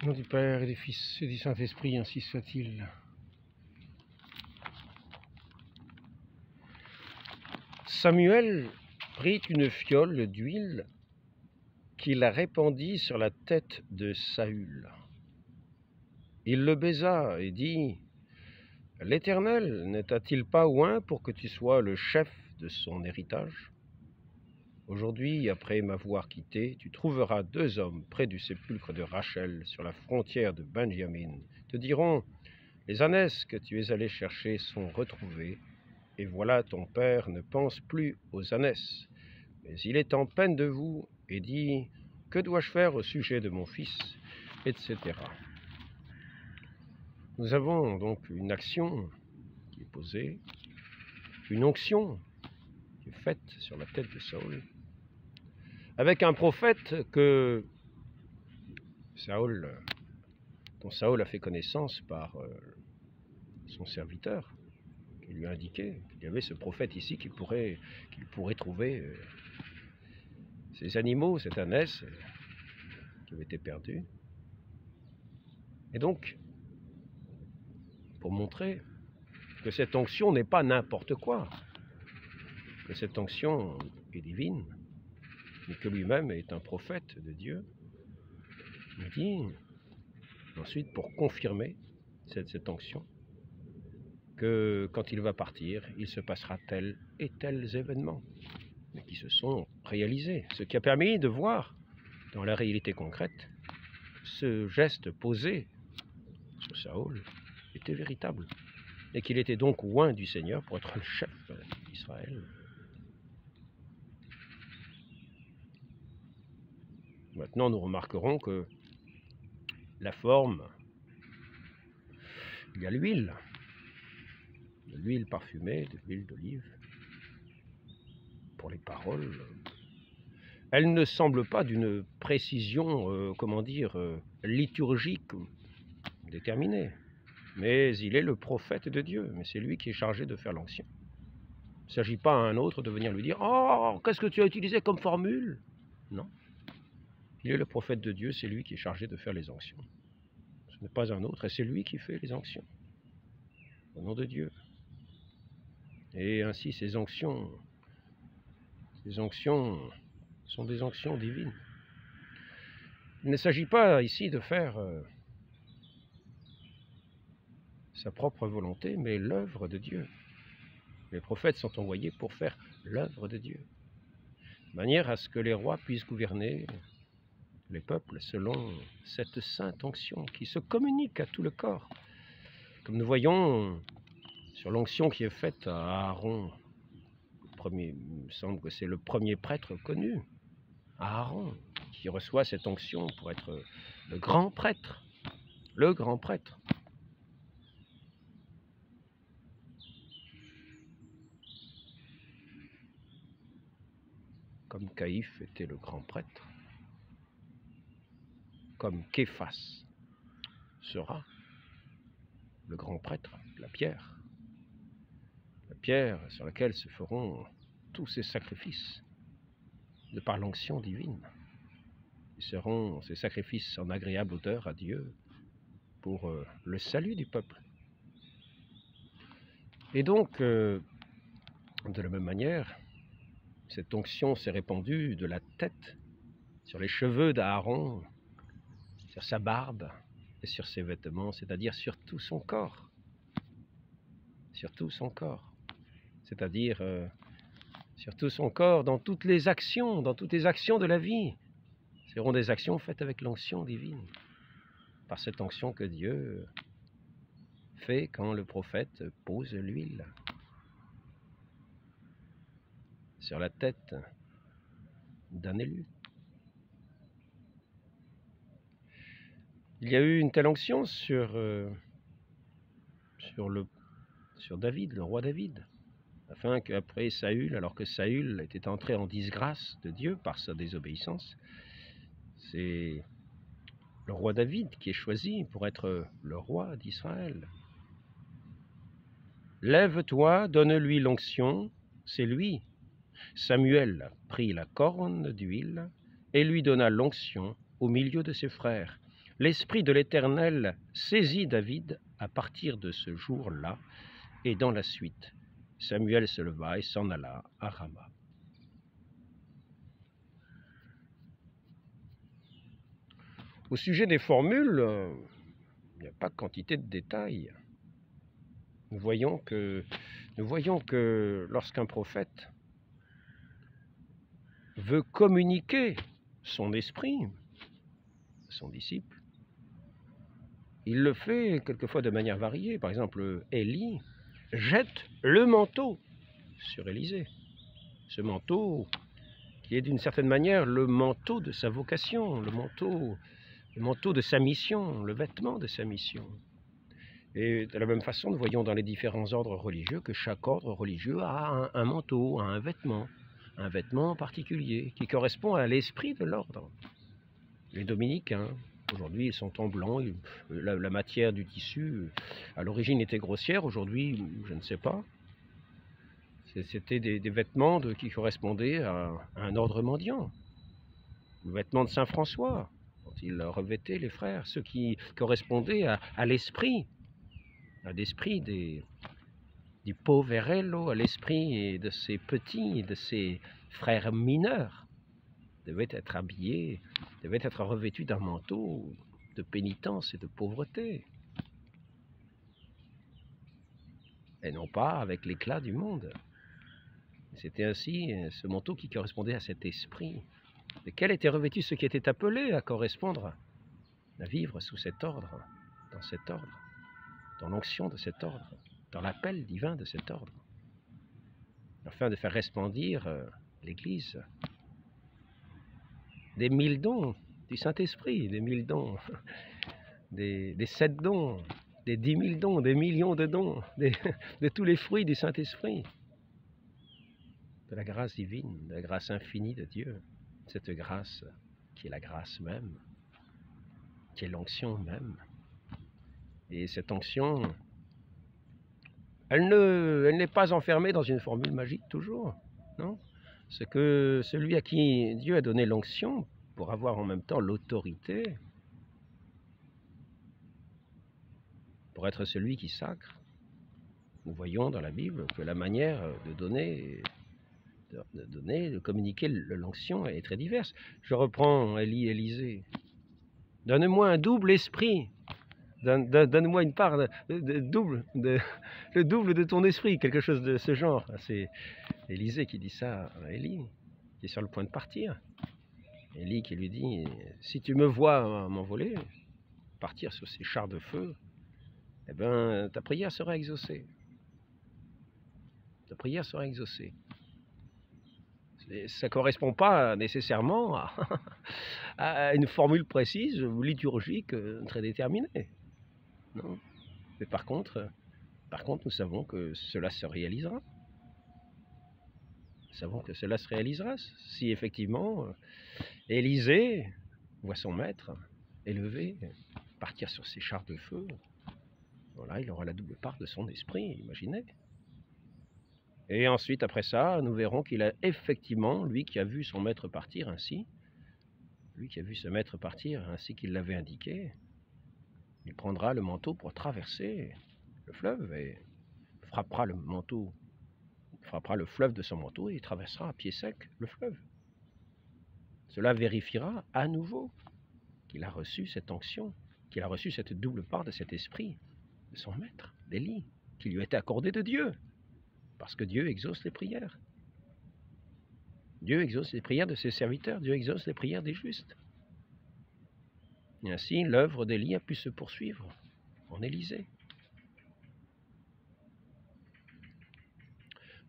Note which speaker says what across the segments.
Speaker 1: Au nom du Père et du Fils et du Saint-Esprit, ainsi soit-il. Samuel prit une fiole d'huile qu'il répandit sur la tête de Saül. Il le baisa et dit : « L'Éternel ne t'a-t-il pas oint pour que tu sois le chef de son héritage ? Aujourd'hui, après m'avoir quitté, tu trouveras 2 hommes près du sépulcre de Rachel, sur la frontière de Benjamin. Te diront : les ânesses que tu es allé chercher sont retrouvées, et voilà ton père ne pense plus aux ânesses, mais il est en peine de vous, et dit : que dois-je faire au sujet de mon fils ? Etc. Nous avons donc une action qui est posée, une onction qui est faite sur la tête de Saül, avec un prophète dont Saül a fait connaissance par son serviteur, qui lui a indiqué qu'il y avait ce prophète ici qu'il pourrait trouver ces animaux, cette ânesse qui avait été perdue. Et donc, pour montrer que cette onction n'est pas n'importe quoi, que cette onction est divine, mais que lui-même est un prophète de Dieu, il dit ensuite, pour confirmer cette onction, que quand il va partir, il se passera tels et tels événements, mais qui se sont réalisés, ce qui a permis de voir dans la réalité concrète ce geste posé sur Saül était véritable, et qu'il était donc oint du Seigneur pour être le chef d'Israël. Maintenant, nous remarquerons que la forme, il y a l'huile, de l'huile parfumée, de l'huile d'olive, pour les paroles. Elle ne semble pas d'une précision, liturgique déterminée. Mais il est le prophète de Dieu, mais c'est lui qui est chargé de faire l'onction. Il ne s'agit pas à un autre de venir lui dire « Oh, qu'est-ce que tu as utilisé comme formule ?» Non. Il est le prophète de Dieu, c'est lui qui est chargé de faire les onctions. Ce n'est pas un autre, et c'est lui qui fait les onctions, au nom de Dieu. Et ainsi, ces onctions sont des onctions divines. Il ne s'agit pas ici de faire sa propre volonté, mais l'œuvre de Dieu. Les prophètes sont envoyés pour faire l'œuvre de Dieu, de manière à ce que les rois puissent gouverner les peuples selon cette sainte onction qui se communique à tout le corps. Comme nous voyons sur l'onction qui est faite à Aaron, il me semble que c'est le premier prêtre connu, Aaron, qui reçoit cette onction pour être le grand prêtre. Le grand prêtre. Comme Caïphe était le grand prêtre, comme Képhas sera le grand prêtre, la pierre sur laquelle se feront tous ces sacrifices de par l'onction divine. Ce seront ces sacrifices en agréable odeur à Dieu pour le salut du peuple. Et donc, de la même manière, cette onction s'est répandue de la tête sur les cheveux d'Aaron, sur sa barbe et sur ses vêtements, c'est-à-dire sur tout son corps. Sur tout son corps. C'est-à-dire sur tout son corps, dans toutes les actions de la vie. Ce seront des actions faites avec l'onction divine, par cette onction que Dieu fait quand le prophète pose l'huile sur la tête d'un élu. Il y a eu une telle onction sur David, le roi David, afin qu'après Saül, alors que Saül était entré en disgrâce de Dieu par sa désobéissance, c'est le roi David qui est choisi pour être le roi d'Israël. Lève-toi, donne-lui l'onction, c'est lui. Samuel prit la corne d'huile et lui donna l'onction au milieu de ses frères. l'Esprit de l'Éternel saisit David à partir de ce jour-là, et dans la suite, Samuel se leva et s'en alla à Rama. Au sujet des formules, il n'y a pas quantité de détails. Nous voyons que lorsqu'un prophète veut communiquer son esprit à son disciple, il le fait quelquefois de manière variée. Par exemple, Élie jette le manteau sur Élisée. Ce manteau qui est d'une certaine manière le manteau de sa vocation, le manteau de sa mission, le vêtement de sa mission. Et de la même façon, nous voyons dans les différents ordres religieux que chaque ordre religieux a un manteau, a un vêtement particulier qui correspond à l'esprit de l'ordre. Les dominicains, aujourd'hui, ils sont en blanc, la matière du tissu, à l'origine était grossière, aujourd'hui, je ne sais pas. C'était des vêtements qui correspondaient à un ordre mendiant. Le vêtement de Saint François, dont il revêtait les frères, ceux qui correspondaient à l'esprit, à l'esprit du poverello, à l'esprit de ses petits, de ses frères mineurs, devaient être habillés, devaient être revêtus d'un manteau de pénitence et de pauvreté, et non pas avec l'éclat du monde. C'était ainsi ce manteau qui correspondait à cet esprit, desquels étaient revêtus ceux qui étaient appelés à correspondre, à vivre sous cet ordre, dans l'onction de cet ordre, dans l'appel divin de cet ordre, afin de faire resplendir l'Église des 1000 dons du Saint-Esprit, des 1000 dons, des 7 dons, des 10 000 dons, des millions de dons, de tous les fruits du Saint-Esprit, de la grâce divine, de la grâce infinie de Dieu, cette grâce qui est la grâce même, qui est l'onction même. Et cette onction, elle n'est pas enfermée dans une formule magique toujours, non? C'est que celui à qui Dieu a donné l'onction, pour avoir en même temps l'autorité, pour être celui qui sacre, nous voyons dans la Bible que la manière de communiquer l'onction est très diverse. Je reprends Élisée. Donne-moi un double esprit. Donne-moi une part le double de ton esprit, quelque chose de ce genre. C'est Élisée qui dit ça à Élie, qui est sur le point de partir. Élie qui lui dit, si tu me vois m'envoler, partir sur ces chars de feu, eh bien, ta prière sera exaucée. Ta prière sera exaucée. Ça ne correspond pas nécessairement à une formule précise ou liturgique très déterminée. Non. Mais par contre, nous savons que cela se réalisera. Nous savons que cela se réalisera si effectivement Élisée voit son maître élevé, partir sur ses chars de feu. Voilà, il aura la double part de son esprit, imaginez. Et ensuite, après ça, nous verrons qu'il a effectivement, lui qui a vu son maître partir ainsi, qu'il l'avait indiqué, il prendra le manteau pour traverser le fleuve et frappera le fleuve de son manteau et traversera à pied sec le fleuve. Cela vérifiera à nouveau qu'il a reçu cette onction, qu'il a reçu cette double part de cet esprit de son maître, d'Élie, qui lui a été accordé de Dieu, parce que Dieu exauce les prières. Dieu exauce les prières de ses serviteurs, Dieu exauce les prières des justes. Et ainsi, l'œuvre d'Élie a pu se poursuivre en Élysée.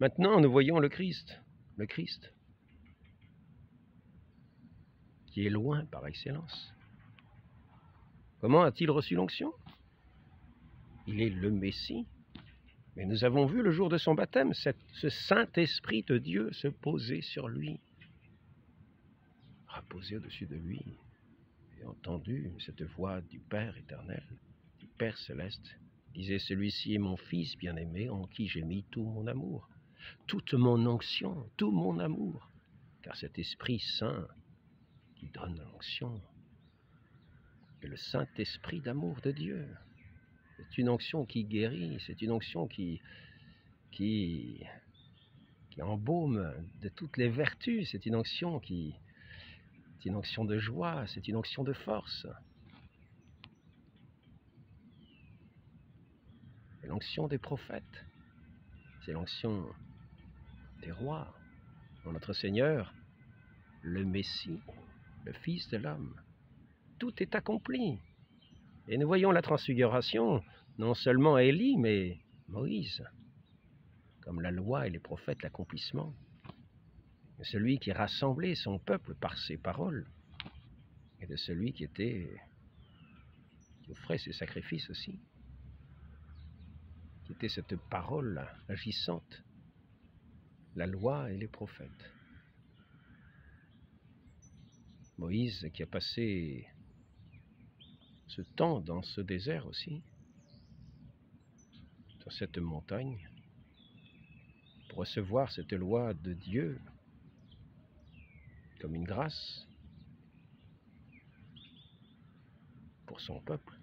Speaker 1: Maintenant, nous voyons le Christ, qui est loin par excellence. Comment a-t-il reçu l'onction? Il est le Messie. Mais nous avons vu le jour de son baptême, ce Saint-Esprit de Dieu se poser sur lui, reposer au-dessus de lui, et entendu cette voix du Père éternel, du Père céleste, disait, celui-ci est mon Fils bien-aimé, en qui j'ai mis tout mon amour, toute mon onction, tout mon amour, car cet Esprit Saint qui donne l'onction et le Saint-Esprit d'amour de Dieu. C'est une onction qui guérit, c'est une onction qui embaume de toutes les vertus, c'est une onction de joie, c'est une onction de force. C'est l'onction des prophètes, c'est l'onction des rois, dans notre Seigneur, le Messie, le Fils de l'homme. Tout est accompli. Et nous voyons la transfiguration, non seulement Élie, mais Moïse, comme la loi et les prophètes, l'accomplissement. Celui qui rassemblait son peuple par ses paroles, et de celui qui offrait ses sacrifices aussi, qui était cette parole agissante, la loi et les prophètes. Moïse qui a passé ce temps dans ce désert aussi, dans cette montagne, pour recevoir cette loi de Dieu comme une grâce pour son peuple.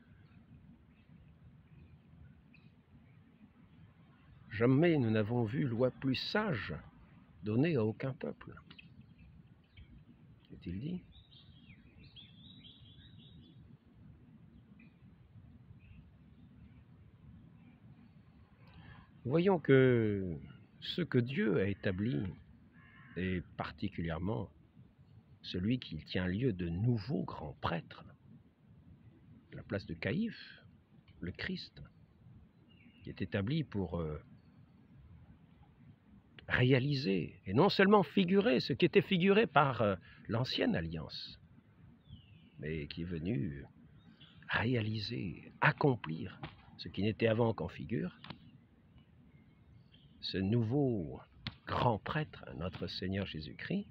Speaker 1: Jamais nous n'avons vu loi plus sage donnée à aucun peuple. Est-il dit? Voyons que ce que Dieu a établi, et particulièrement celui qui tient lieu de nouveau grand prêtre, à la place de Caïphe, le Christ, qui est établi pour réaliser, et non seulement figurer, ce qui était figuré par l'ancienne alliance, mais qui est venu réaliser, accomplir ce qui n'était avant qu'en figure. Ce nouveau grand prêtre, notre Seigneur Jésus-Christ,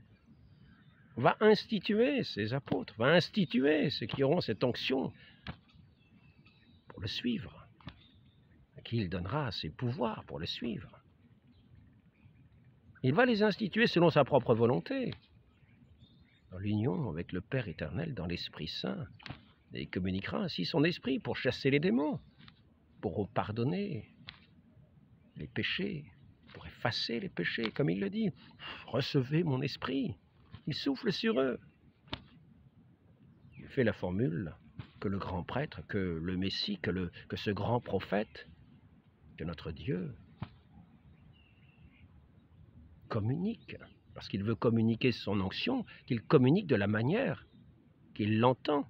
Speaker 1: va instituer ses apôtres, va instituer ceux qui auront cette onction pour le suivre, à qui il donnera ses pouvoirs pour le suivre. Il va les instituer selon sa propre volonté, dans l'union avec le Père éternel, dans l'Esprit Saint, et il communiquera ainsi son esprit pour chasser les démons, pour pardonner les péchés, pour effacer les péchés, comme il le dit. Recevez mon esprit, il souffle sur eux. Il fait la formule que le grand prêtre, que le Messie, que ce grand prophète, que notre Dieu communique, parce qu'il veut communiquer son onction, qu'il communique de la manière qu'il l'entend,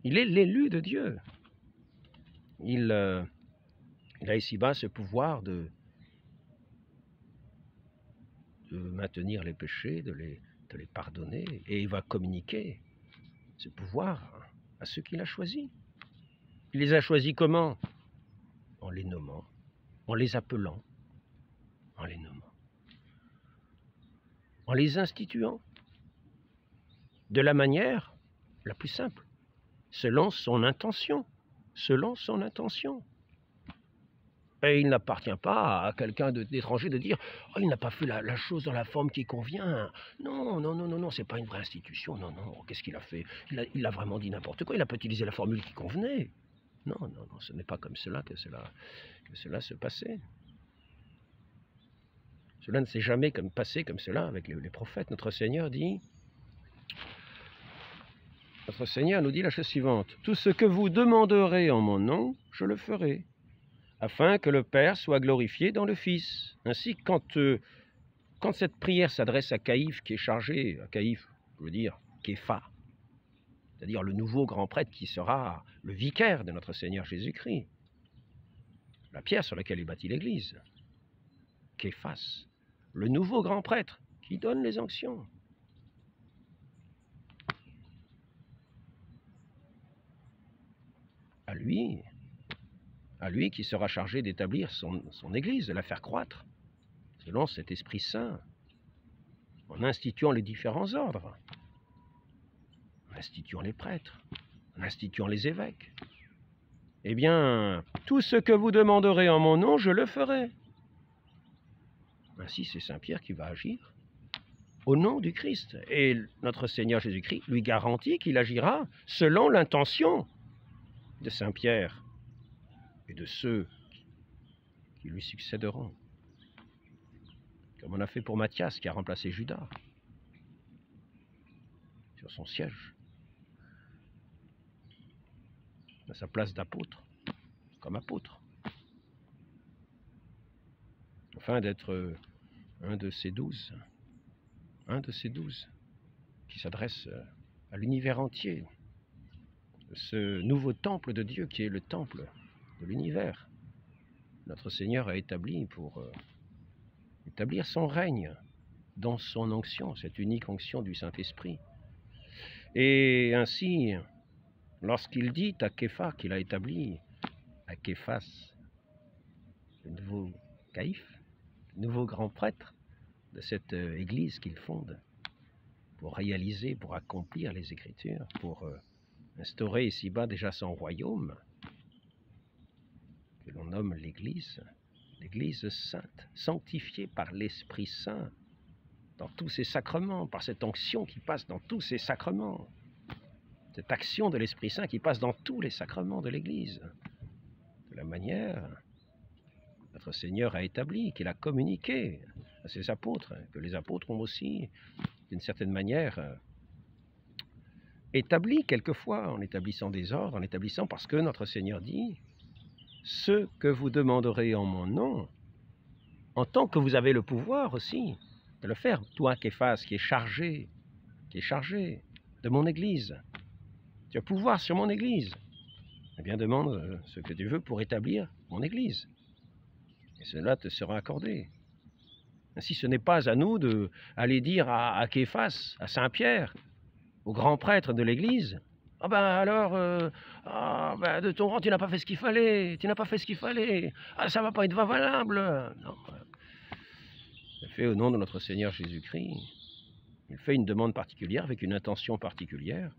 Speaker 1: Il est l'élu de Dieu. Il a ici-bas ce pouvoir de maintenir les péchés, de les pardonner, et il va communiquer ce pouvoir à ceux qu'il a choisis. Il les a choisis comment? En les nommant, en les appelant, en les nommant, en les instituant, de la manière la plus simple, selon son intention, Et il n'appartient pas à quelqu'un d'étranger de dire « Oh, il n'a pas fait la chose dans la forme qui convient. » Non, c'est pas une vraie institution. Non, qu'est-ce qu'il a fait? Il a vraiment dit n'importe quoi. Il n'a pas utilisé la formule qui convenait. Non, ce n'est pas comme cela que cela se passait. Cela ne s'est jamais passé comme cela avec les prophètes. Notre Seigneur nous dit la chose suivante. « Tout ce que vous demanderez en mon nom, je le ferai, afin que le Père soit glorifié dans le Fils. » Ainsi, quand cette prière s'adresse à Caïphe, qui est chargé, Képha, c'est-à-dire le nouveau grand prêtre qui sera le vicaire de notre Seigneur Jésus-Christ, la pierre sur laquelle est bâtie l'Église, Képhas, le nouveau grand prêtre qui donne les onctions. À lui qui sera chargé d'établir son Église, de la faire croître, selon cet Esprit Saint, en instituant les différents ordres, en instituant les prêtres, en instituant les évêques. Eh bien, tout ce que vous demanderez en mon nom, je le ferai. Ainsi, c'est Saint Pierre qui va agir au nom du Christ. Et notre Seigneur Jésus-Christ lui garantit qu'il agira selon l'intention de Saint Pierre et de ceux qui lui succéderont. Comme on a fait pour Matthias qui a remplacé Judas sur son siège, à sa place d'apôtre, comme apôtre, afin d'être un de ces 12 qui s'adresse à l'univers entier, ce nouveau temple de Dieu qui est le temple de l'univers. Notre Seigneur a établi pour établir son règne dans son onction, cette unique onction du Saint-Esprit. Et ainsi, lorsqu'il dit à Képha qu'il a établi à Képhas, le nouveau caïphe, le nouveau grand prêtre de cette église qu'il fonde, pour réaliser, pour accomplir les Écritures, pour instaurer ici-bas déjà son royaume, que l'on nomme l'Église, l'Église sainte, sanctifiée par l'Esprit Saint, dans tous ses sacrements, par cette onction qui passe dans tous ses sacrements, cette action de l'Esprit Saint qui passe dans tous les sacrements de l'Église. De la manière, notre Seigneur a établi, qu'il a communiqué à ses apôtres, que les apôtres ont aussi, d'une certaine manière, établi quelquefois, en établissant des ordres, en établissant parce que notre Seigneur dit « Ce que vous demanderez en mon nom, en tant que vous avez le pouvoir aussi de le faire, toi Képhas qui est chargé de mon Église, tu as pouvoir sur mon Église, eh bien demande ce que tu veux pour établir mon Église, et cela te sera accordé. » Ainsi, ce n'est pas à nous d'aller dire à Képhas, à Saint-Pierre, au grand prêtre de l'Église, « Ah ben alors, de ton rang, tu n'as pas fait ce qu'il fallait, ah ça va pas être valable. » Non, il fait au nom de notre Seigneur Jésus-Christ. Il fait une demande particulière, avec une intention particulière.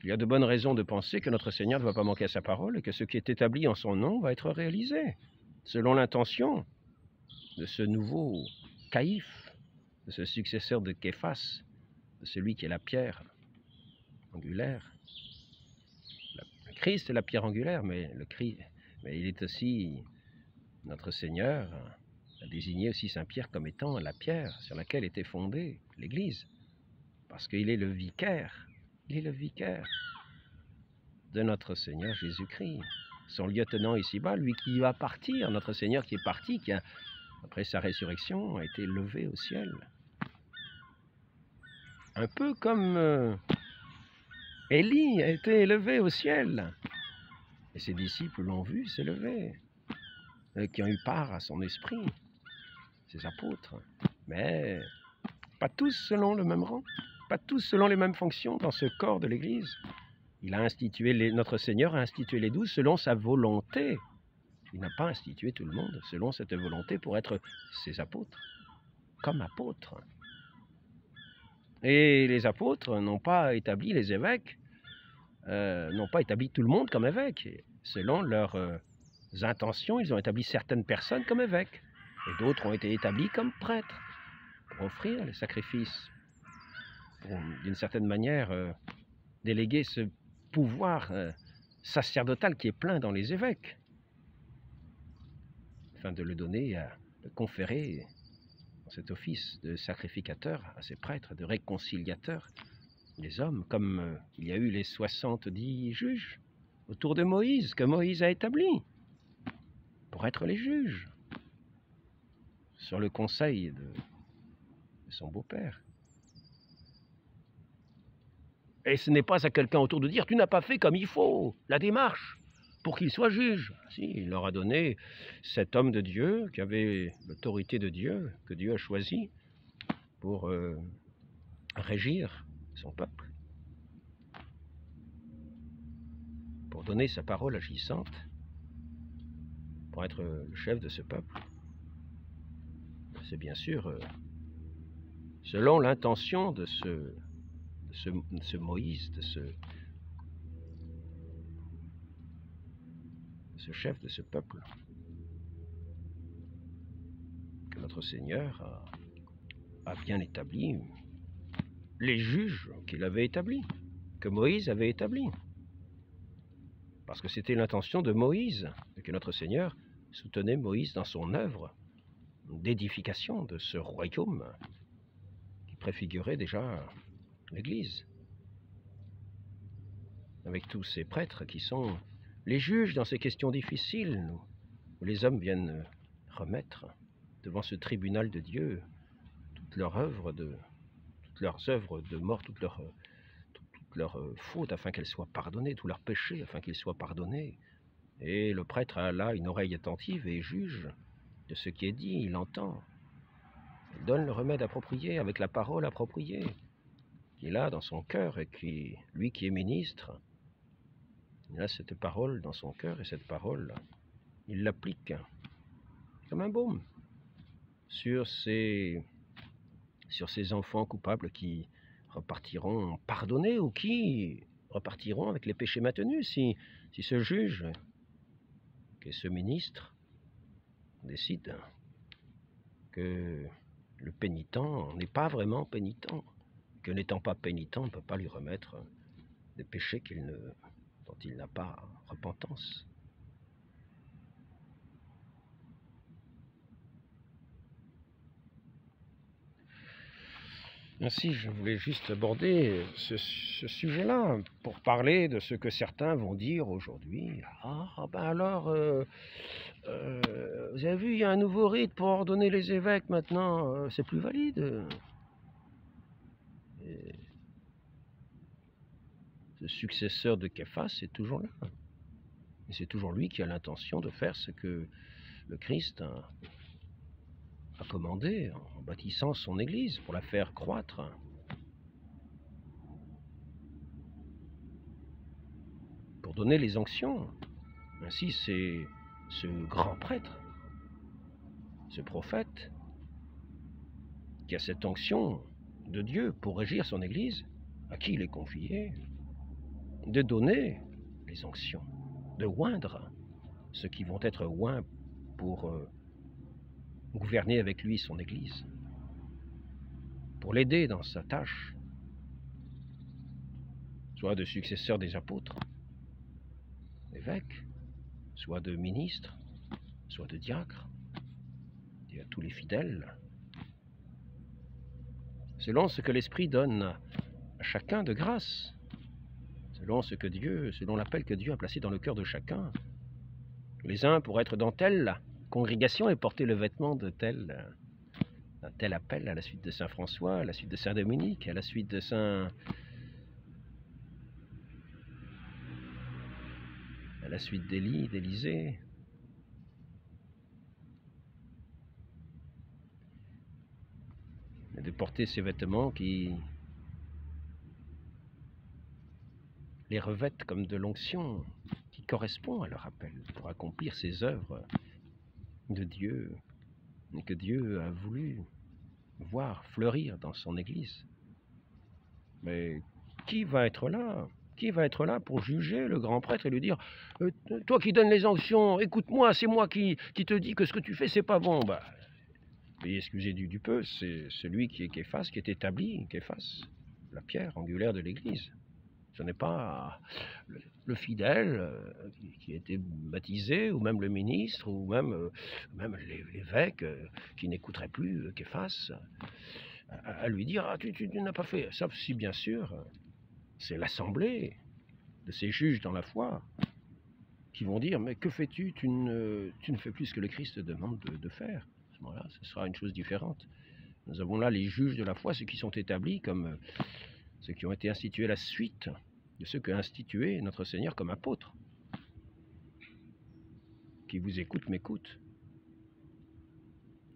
Speaker 1: Il y a de bonnes raisons de penser que notre Seigneur ne va pas manquer à sa parole et que ce qui est établi en son nom va être réalisé, selon l'intention de ce nouveau caïphe, de ce successeur de Képhas, de celui qui est la pierre angulaire. Le Christ est la pierre angulaire, mais il est aussi, notre Seigneur a désigné aussi Saint Pierre comme étant la pierre sur laquelle était fondée l'Église, parce qu'il est le vicaire, de notre Seigneur Jésus-Christ, son lieutenant ici-bas, lui qui va partir, notre Seigneur qui est parti, qui a, après sa résurrection, a été levé au ciel. Un peu comme Élie a été élevé au ciel, et ses disciples l'ont vu s'élever, qui ont eu part à son esprit, ses apôtres, mais pas tous selon le même rang, pas tous selon les mêmes fonctions dans ce corps de l'Église. Notre Seigneur a institué les 12 selon sa volonté. Il n'a pas institué tout le monde selon cette volonté pour être ses apôtres, comme apôtres. Et les apôtres n'ont pas établi les évêques, n'ont pas établi tout le monde comme évêques. Selon leurs intentions, ils ont établi certaines personnes comme évêques, et d'autres ont été établis comme prêtres, pour offrir les sacrifices, pour, d'une certaine manière, déléguer ce pouvoir sacerdotal qui est plein dans les évêques, afin de le donner, de conférer cet office de sacrificateur à ces prêtres, de réconciliateur des hommes, comme il y a eu les 70 juges autour de Moïse, que Moïse a établis pour être les juges, sur le conseil de son beau-père. Et ce n'est pas à quelqu'un autour de dire « tu n'as pas fait comme il faut la démarche pour qu'il soit juge ». Si, il leur a donné cet homme de Dieu qui avait l'autorité de Dieu, que Dieu a choisi pour régir son peuple, pour donner sa parole agissante, pour être le chef de ce peuple. C'est bien sûr selon l'intention de ce Moïse, de ce chef de ce peuple, que notre Seigneur a bien établi les juges qu'il avait établis, que Moïse avait établis. Parce que c'était l'intention de Moïse, que notre Seigneur soutenait Moïse dans son œuvre d'édification de ce royaume qui préfigurait déjà l'Église. Avec tous ces prêtres qui sont les juges dans ces questions difficiles, où les hommes viennent remettre devant ce tribunal de Dieu toutes leurs œuvres de mort, toutes leurs fautes afin qu'elles soient pardonnées, tous leurs péchés afin qu'ils soient pardonnés. Et le prêtre a là une oreille attentive et juge de ce qui est dit, il entend. Il donne le remède approprié avec la parole appropriée qu'il a dans son cœur et qui, lui qui est ministre, il a cette parole dans son cœur et cette parole, il l'applique comme un baume sur ces enfants coupables qui repartiront pardonnés ou qui repartiront avec les péchés maintenus si ce juge, que ce ministre, décide que le pénitent n'est pas vraiment pénitent, que n'étant pas pénitent, on ne peut pas lui remettre des péchés dont il n'a pas repentance. Ainsi, je voulais juste aborder ce sujet-là pour parler de ce que certains vont dire aujourd'hui. Ah, ben alors, vous avez vu, il y a un nouveau rite pour ordonner les évêques maintenant, c'est plus valide. Et ce successeur de Képhas est toujours là. Et c'est toujours lui qui a l'intention de faire ce que le Christ a commandé en bâtissant son Église pour la faire croître. Pour donner les onctions. Ainsi, c'est ce grand prêtre, ce prophète, qui a cette onction de Dieu pour régir son Église, à qui il est confié de donner les onctions, de oindre ceux qui vont être oints pour gouverner avec lui son Église, pour l'aider dans sa tâche, soit de successeur des apôtres, évêques, soit de ministres, soit de diacres, et à tous les fidèles, selon ce que l'Esprit donne à chacun de grâce, selon l'appel que Dieu a placé dans le cœur de chacun. Les uns pour être dans telle congrégation et porter le vêtement de tel appel à la suite de Saint François, à la suite de Saint Dominique, à la suite de à la suite d'Élie, d'Élisée. Et de porter ces vêtements qui les revêtent comme de l'onction qui correspond à leur appel pour accomplir ces œuvres de Dieu et que Dieu a voulu voir fleurir dans son Église. Mais qui va être là? Qui va être là pour juger le grand prêtre et lui dire toi qui donnes les onctions, écoute-moi, c'est moi qui te dis que ce que tu fais, c'est pas bon. Bah, veuillez excuser du peu, c'est celui qui est Képhas, qui est établi, Képhas, la pierre angulaire de l'Église. Ce n'est pas le fidèle qui a été baptisé, ou même le ministre, ou même l'évêque qui n'écouterait plus Képhas, à lui dire « Ah, tu n'as pas fait ça ». Si, bien sûr, c'est l'assemblée de ces juges dans la foi qui vont dire « Mais que fais-tu? Tu ne fais plus ce que le Christ te demande de faire ». À ce moment-là, ce sera une chose différente. Nous avons là les juges de la foi, ceux qui sont établis comme ceux qui ont été institués à la suite de ceux qu'a institué notre Seigneur comme apôtres. Qui vous écoute, m'écoute.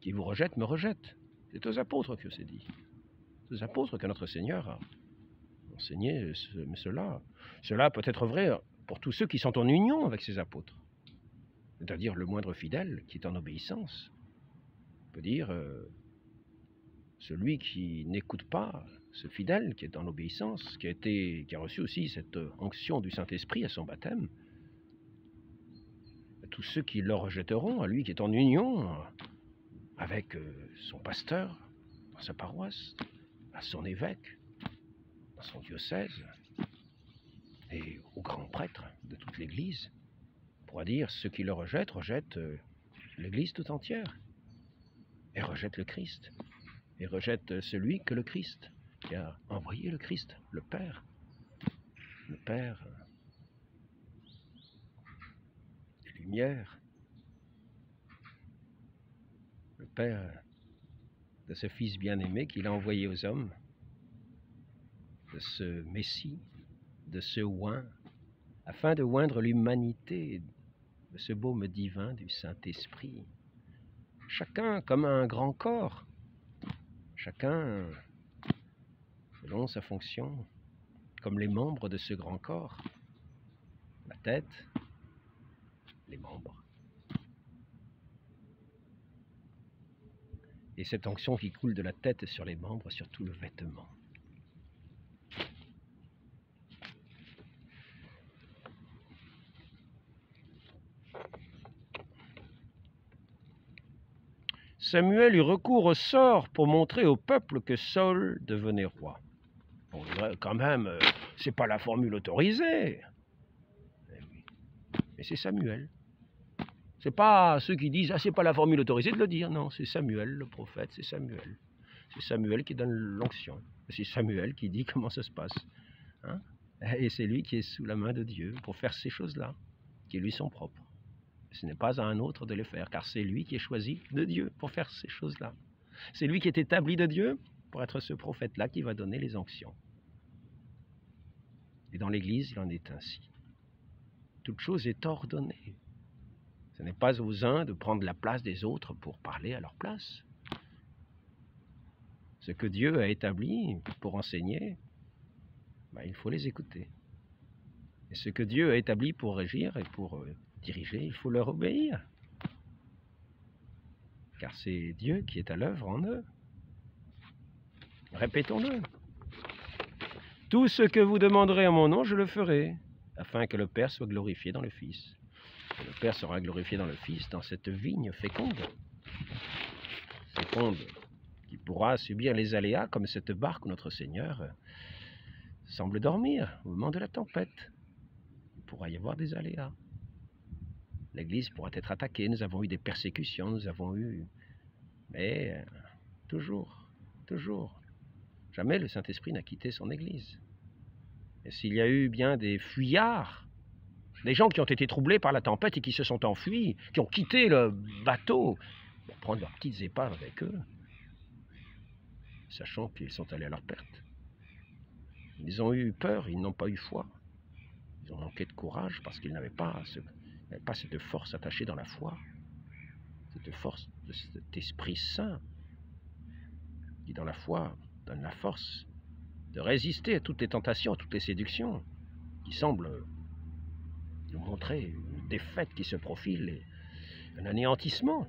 Speaker 1: Qui vous rejette, me rejette. C'est aux apôtres que c'est dit. C'est aux apôtres que notre Seigneur a enseigné cela. Cela peut être vrai pour tous ceux qui sont en union avec ces apôtres. C'est-à-dire le moindre fidèle qui est en obéissance. On peut dire celui qui n'écoute pas, ce fidèle qui est en obéissance, qui a reçu aussi cette onction du Saint-Esprit à son baptême, tous ceux qui le rejetteront, à lui qui est en union avec son pasteur, dans sa paroisse, à son évêque, dans son diocèse, et au grand prêtre de toute l'Église, pour dire ceux qui le rejettent, rejettent l'Église tout entière, et rejettent le Christ, et rejettent celui que le Christ qui a envoyé le Christ, le Père des Lumières, le Père de ce Fils bien-aimé qu'il a envoyé aux hommes, de ce Messie, de ce oint, afin de oindre l'humanité de ce baume divin du Saint-Esprit. Chacun comme un grand corps, chacun selon sa fonction, comme les membres de ce grand corps, la tête, les membres. Et cette onction qui coule de la tête sur les membres, sur tout le vêtement. Samuel eut recours au sort pour montrer au peuple que Saül devenait roi. On dirait quand même, c'est pas la formule autorisée. Mais c'est Samuel. C'est pas ceux qui disent, ah, c'est pas la formule autorisée de le dire. Non, c'est Samuel, le prophète, c'est Samuel. C'est Samuel qui donne l'onction. C'est Samuel qui dit comment ça se passe. Hein? Et c'est lui qui est sous la main de Dieu pour faire ces choses-là, qui lui sont propres. Ce n'est pas à un autre de les faire, car c'est lui qui est choisi de Dieu pour faire ces choses-là. C'est lui qui est établi de Dieu pour être ce prophète-là qui va donner les onctions. Et dans l'Église, il en est ainsi. Toute chose est ordonnée. Ce n'est pas aux uns de prendre la place des autres pour parler à leur place. Ce que Dieu a établi pour enseigner, il faut les écouter. Et ce que Dieu a établi pour régir et pour diriger, il faut leur obéir. Car c'est Dieu qui est à l'œuvre en eux. Répétons-le. Tout ce que vous demanderez en mon nom, je le ferai, afin que le Père soit glorifié dans le Fils. Et le Père sera glorifié dans le Fils, dans cette vigne féconde, qui pourra subir les aléas comme cette barque où notre Seigneur semble dormir au moment de la tempête. Il pourra y avoir des aléas. L'Église pourra être attaquée, nous avons eu des persécutions, mais toujours, jamais le Saint-Esprit n'a quitté son Église. Et s'il y a eu bien des fuyards, des gens qui ont été troublés par la tempête et qui se sont enfuis, qui ont quitté le bateau pour prendre leurs petites épaves avec eux, sachant qu'ils sont allés à leur perte. Ils ont eu peur, ils n'ont pas eu foi. Ils ont manqué de courage parce qu'ils n'avaient pas cette force attachée dans la foi, cette force de cet Esprit Saint qui, dans la foi, donne la force de résister à toutes les tentations, à toutes les séductions qui semblent nous montrer une défaite qui se profile et un anéantissement.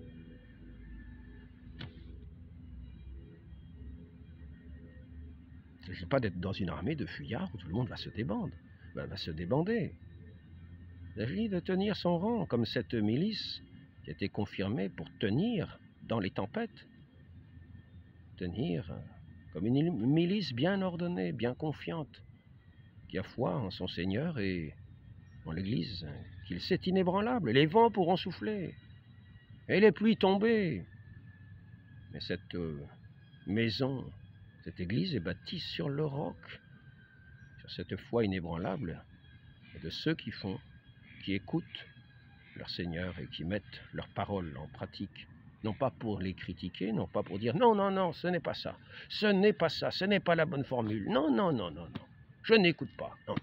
Speaker 1: Il ne s'agit pas d'être dans une armée de fuyards où tout le monde va se débander. Il s'agit de tenir son rang, comme cette milice qui a été confirmée pour tenir dans les tempêtes. Tenir comme une milice bien ordonnée, bien confiante, qui a foi en son Seigneur et en l'Église, qu'il sait inébranlable. Les vents pourront souffler, et les pluies tomber. Mais cette maison, cette Église est bâtie sur le roc, sur cette foi inébranlable de ceux qui écoutent leur Seigneur et qui mettent leurs paroles en pratique. Non pas pour les critiquer, non pas pour dire non, non, non, ce n'est pas ça, ce n'est pas ça, ce n'est pas la bonne formule, non, non, non, non, non, je n'écoute pas, non.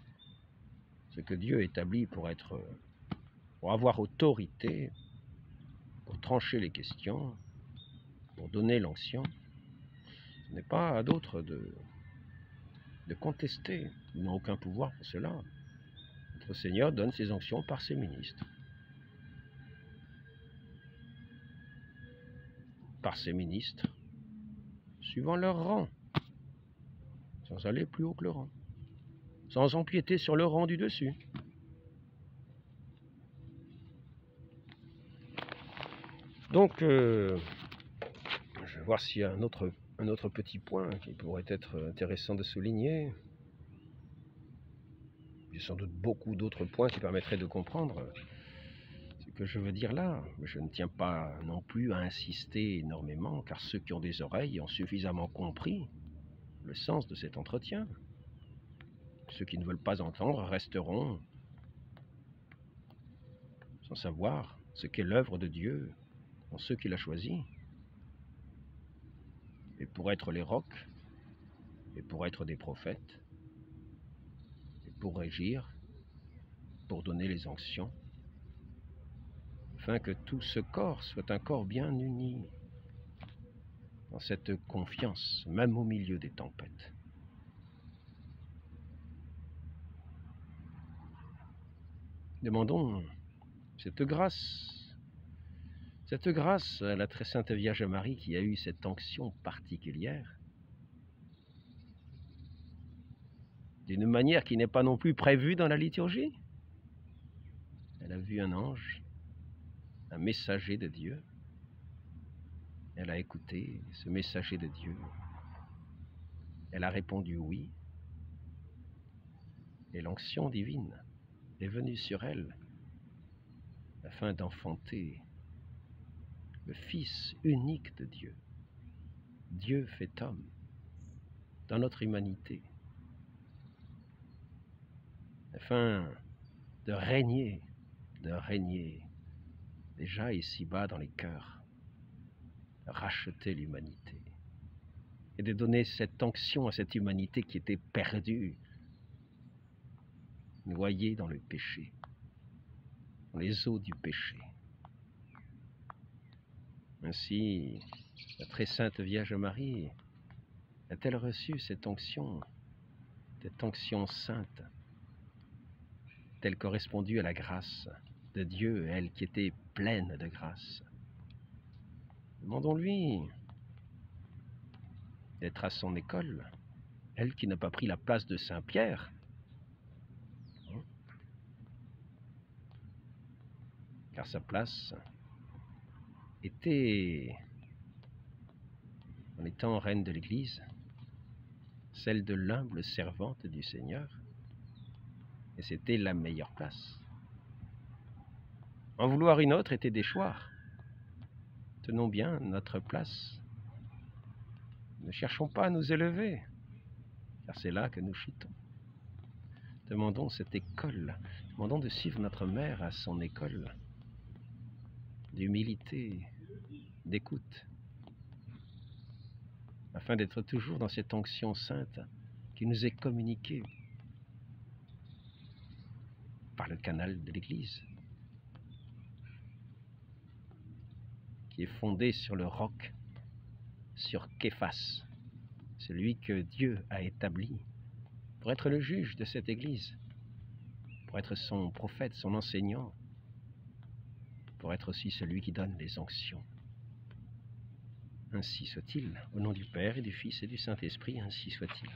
Speaker 1: Ce que Dieu établit pour avoir autorité, pour trancher les questions, pour donner l'onction, ce n'est pas à d'autres de contester, ils n'ont aucun pouvoir pour cela. Notre Seigneur donne ses onctions par ses ministres. Par ses ministres, suivant leur rang, sans aller plus haut que le rang, sans empiéter sur le rang du dessus. Donc, je vais voir s'il y a un autre Un autre petit point qui pourrait être intéressant de souligner, il y a sans doute beaucoup d'autres points qui permettraient de comprendre ce que je veux dire là. Mais je ne tiens pas non plus à insister énormément, car ceux qui ont des oreilles ont suffisamment compris le sens de cet entretien. Ceux qui ne veulent pas entendre resteront sans savoir ce qu'est l'œuvre de Dieu en ceux qu'il a choisis. Et pour être les rocs, et pour être des prophètes, et pour régir, pour donner les onctions, afin que tout ce corps soit un corps bien uni, dans cette confiance, même au milieu des tempêtes. Demandons cette grâce à la très sainte Vierge Marie qui a eu cette onction particulière, d'une manière qui n'est pas non plus prévue dans la liturgie. Elle a vu un ange, un messager de Dieu. Elle a écouté ce messager de Dieu. Elle a répondu oui. Et l'onction divine est venue sur elle afin d'enfanter le Fils unique de Dieu. Dieu fait homme dans notre humanité, afin de régner déjà ici-bas dans les cœurs, de racheter l'humanité et de donner cette onction à cette humanité qui était perdue, noyée dans le péché, dans les eaux du péché. Ainsi, la très sainte Vierge Marie a-t-elle reçu cette onction sainte, telle correspondue à la grâce de Dieu, elle qui était pleine de grâce. Demandons-lui d'être à son école, elle qui n'a pas pris la place de Saint Pierre, car sa place était, en étant reine de l'Église, celle de l'humble servante du Seigneur, et c'était la meilleure place. En vouloir une autre était déchoir. Tenons bien notre place. Ne cherchons pas à nous élever, car c'est là que nous chutons. Demandons cette école, demandons de suivre notre mère à son école d'humilité, d'écoute, afin d'être toujours dans cette onction sainte qui nous est communiquée par le canal de l'Église, qui est fondée sur le roc, sur Képhas, celui que Dieu a établi pour être le juge de cette Église, pour être son prophète, son enseignant, pour être aussi celui qui donne les onctions. Ainsi soit-il, au nom du Père et du Fils et du Saint-Esprit, ainsi soit-il.